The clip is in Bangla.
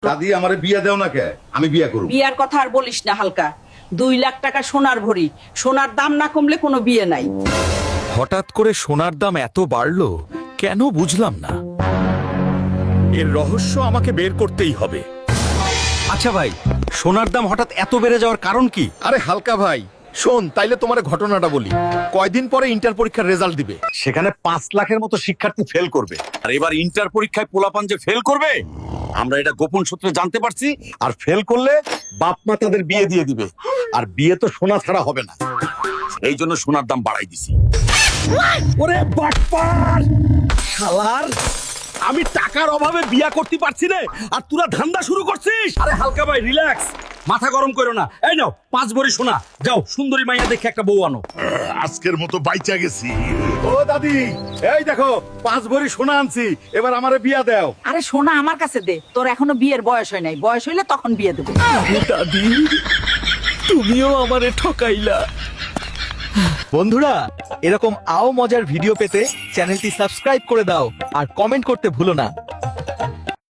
দাদি আমারে বিয়া দেও না কে? আমি বিয়া করব। বিয়ার কথা আর বলিস না হালকা। 2 লাখ টাকা সোনার ভরি, সোনার দাম না কমলে কোনো বিয়ে নাই। হঠাৎ করে সোনার দাম এত বাড়লো কেন বুঝলাম না। এর রহস্য আমাকে বের করতেই হবে। আচ্ছা ভাই, সোনার দাম হঠাৎ এত বেড়ে যাওয়ার কারণ কি? আরে হালকা ভাই, শোন তাইলে তোমার ঘটনাটা বলি। কয়দিন পরে ইন্টার পরীক্ষার রেজাল্ট দিবে। সেখানে 5 লাখের মতো শিক্ষার্থী ফেল করবে। আর এবার ইন্টার পরীক্ষায় পোলাপান যে ফেল করবে, আমরা এটা গোপন সূত্রে জানতে পারছি। আর ফেল করলে বাপ মা তাদের বিয়ে দিয়ে দিবে। আর বিয়ে তো সোনা ছাড়া হবে না, এই জন্য সোনার দাম বাড়াই দিছি। ওরে বাটপার শালার, আমি টাকার অভাবে বিয়া করতে পারছি না আর তোরা ধান্দা শুরু করছিস। আরে হালকা ভাই রিল্যাক্স, মাথা গরম করো না। এই নাও 5 ভরি সোনা, যাও সুন্দরী মাইয়া দেখে একটা বউ আনো। আজকের মতো বাইচা গেছি। ও দাদি, এই দেখো 5 ভরি সোনা আনছি, এবার আমারে বিয়া দাও। আরে সোনা আমার কাছে দে, তোর এখনো বিয়ের বয়স হয় নাই, বয়স হইলে তখন বিয়ে দেবো। দাদি তুমিও আমারে ঠকাইলা। বন্ধুরা, এরকম আও মজার ভিডিও পেতে চ্যানেলটি সাবস্ক্রাইব করে দাও আর কমেন্ট করতে ভুলো না।